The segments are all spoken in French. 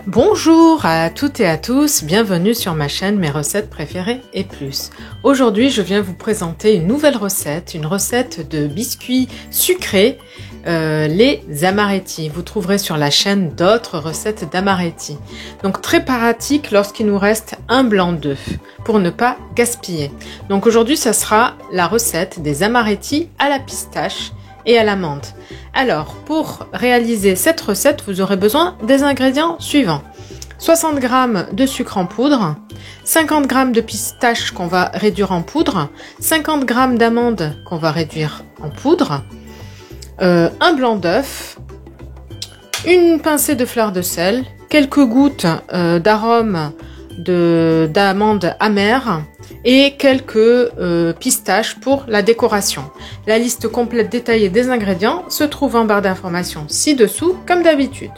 Bonjour à toutes et à tous, bienvenue sur ma chaîne Mes recettes préférées et plus. Aujourd'hui je viens vous présenter une nouvelle recette, une recette de biscuits sucrés, les amaretti. Vous trouverez sur la chaîne d'autres recettes d'amaretti. Donc très pratique lorsqu'il nous reste un blanc d'œuf pour ne pas gaspiller. Donc aujourd'hui ça sera la recette des amaretti à la pistache et à l'amande. Alors, pour réaliser cette recette, vous aurez besoin des ingrédients suivants. 60 g de sucre en poudre, 50 g de pistache qu'on va réduire en poudre, 50 g d'amandes qu'on va réduire en poudre, un blanc d'œuf, une pincée de fleur de sel, quelques gouttes d'arôme d'amandes amères et quelques pistaches pour la décoration. La liste complète détaillée des ingrédients se trouve en barre d'informations ci-dessous comme d'habitude.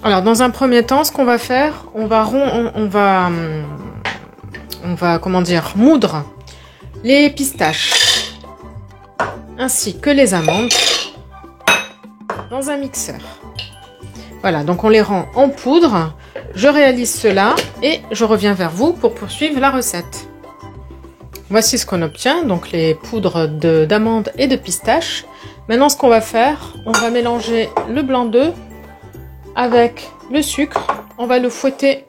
Alors dans un premier temps, ce qu'on va faire, on va moudre les pistaches ainsi que les amandes dans un mixeur. Voilà, donc on les rend en poudre. Je réalise cela et je reviens vers vous pour poursuivre la recette. Voici ce qu'on obtient, donc les poudres d'amandes et de pistache. Maintenant ce qu'on va faire, on va mélanger le blanc d'œuf avec le sucre. On va le fouetter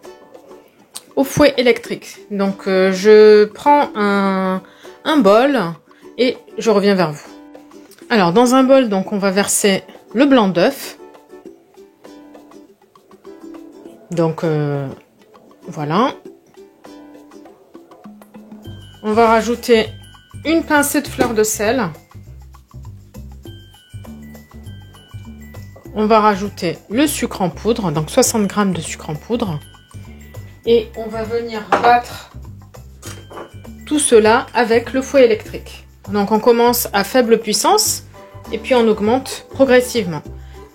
au fouet électrique. Donc je prends un bol et je reviens vers vous. Alors dans un bol, donc on va verser le blanc d'œuf. Donc voilà. On va rajouter une pincée de fleur de sel. On va rajouter le sucre en poudre, donc 60 g de sucre en poudre. Et on va venir battre tout cela avec le fouet électrique. Donc on commence à faible puissance et puis on augmente progressivement.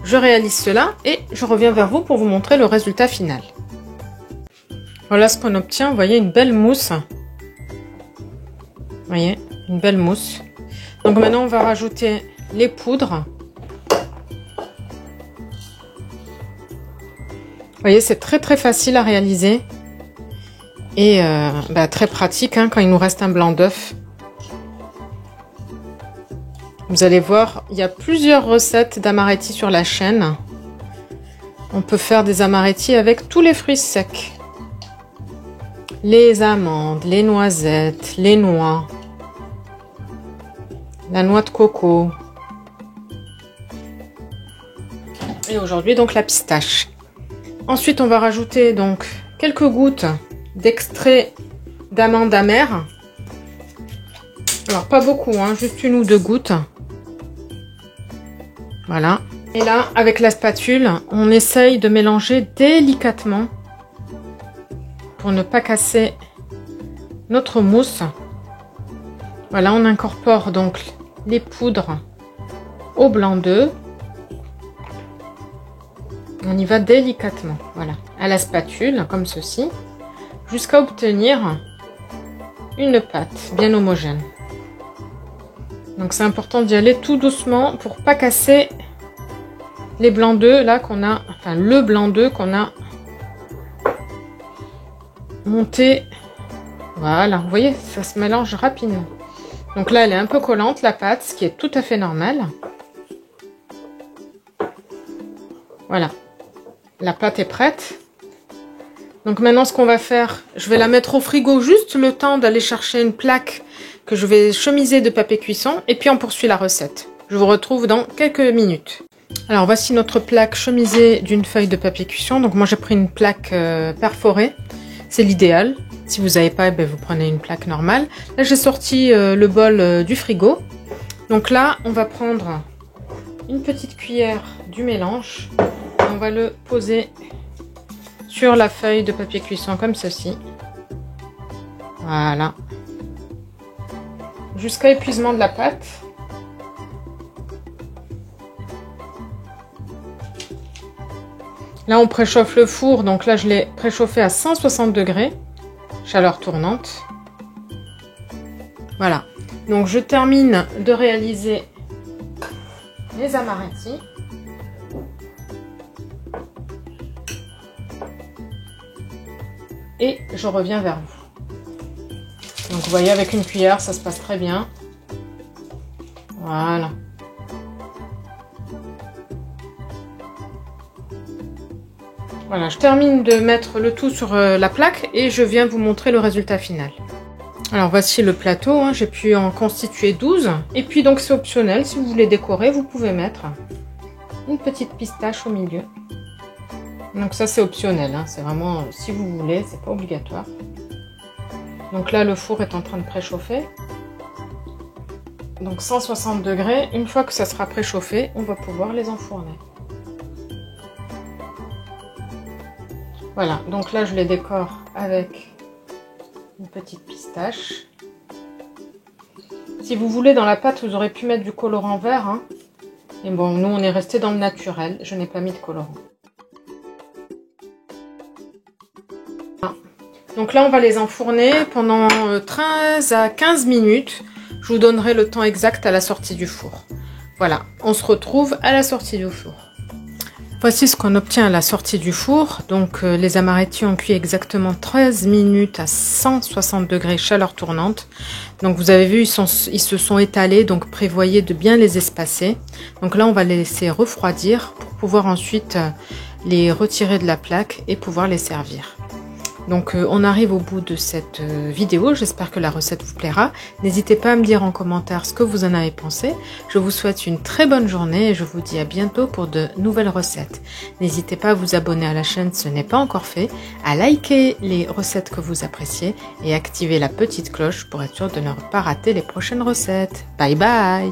Je réalise cela et je reviens vers vous pour vous montrer le résultat final. Voilà ce qu'on obtient, vous voyez une belle mousse. Vous voyez, une belle mousse. Donc maintenant on va rajouter les poudres. Vous voyez, c'est très facile à réaliser. Et très pratique hein, quand il nous reste un blanc d'œuf. Vous allez voir, il y a plusieurs recettes d'amaretti sur la chaîne. On peut faire des amaretti avec tous les fruits secs. Les amandes, les noisettes, les noix, la noix de coco. Et aujourd'hui donc la pistache. Ensuite on va rajouter donc quelques gouttes d'extrait d'amande amère. Alors pas beaucoup, hein, juste une ou deux gouttes. Voilà. Et là, avec la spatule, on essaye de mélanger délicatement pour ne pas casser notre mousse. Voilà, on incorpore donc les poudres au blanc d'œuf. On y va délicatement, voilà, à la spatule, comme ceci, jusqu'à obtenir une pâte bien homogène. Donc c'est important d'y aller tout doucement pour pas casser les blancs d'œufs là qu'on a, enfin le blanc d'œuf qu'on a monté. Voilà, vous voyez, ça se mélange rapidement. Donc là elle est un peu collante la pâte, ce qui est tout à fait normal. Voilà, la pâte est prête. Donc maintenant ce qu'on va faire, je vais la mettre au frigo juste le temps d'aller chercher une plaque que je vais chemiser de papier cuisson et puis on poursuit la recette. Je vous retrouve dans quelques minutes. Alors voici notre plaque chemisée d'une feuille de papier cuisson. Donc moi j'ai pris une plaque perforée, c'est l'idéal. Si vous n'avez pas, vous prenez une plaque normale. Là j'ai sorti le bol du frigo. Donc là on va prendre une petite cuillère du mélange. On va le poser sur la feuille de papier cuisson comme ceci. Voilà. Jusqu'à épuisement de la pâte. Là, on préchauffe le four. Donc là, je l'ai préchauffé à 160 degrés. Chaleur tournante. Voilà. Donc, je termine de réaliser les amaretti. et je reviens vers vous. Donc vous voyez, avec une cuillère, ça se passe très bien. Voilà. Voilà, je termine de mettre le tout sur la plaque et je viens vous montrer le résultat final. Alors voici le plateau, hein, j'ai pu en constituer 12. Et puis donc c'est optionnel, si vous voulez décorer, vous pouvez mettre une petite pistache au milieu. Donc ça c'est optionnel, hein, c'est vraiment si vous voulez, c'est pas obligatoire. Donc là le four est en train de préchauffer. Donc 160 degrés, une fois que ça sera préchauffé, on va pouvoir les enfourner. Voilà, donc là je les décore avec une petite pistache. Si vous voulez, dans la pâte, vous aurez pu mettre du colorant vert. Hein. Et bon, nous on est resté dans le naturel, je n'ai pas mis de colorant. Donc là on va les enfourner pendant 13 à 15 minutes. Je vous donnerai le temps exact à la sortie du four. Voilà, on se retrouve à la sortie du four. Voici ce qu'on obtient à la sortie du four. Donc les amaretti ont cuit exactement 13 minutes à 160 degrés chaleur tournante. Donc vous avez vu, ils se sont étalés, donc prévoyez de bien les espacer. Donc là on va les laisser refroidir pour pouvoir ensuite les retirer de la plaque et pouvoir les servir. Donc on arrive au bout de cette vidéo, j'espère que la recette vous plaira. N'hésitez pas à me dire en commentaire ce que vous en avez pensé. Je vous souhaite une très bonne journée et je vous dis à bientôt pour de nouvelles recettes. N'hésitez pas à vous abonner à la chaîne si ce n'est pas encore fait, à liker les recettes que vous appréciez et activer la petite cloche pour être sûr de ne pas rater les prochaines recettes. Bye bye!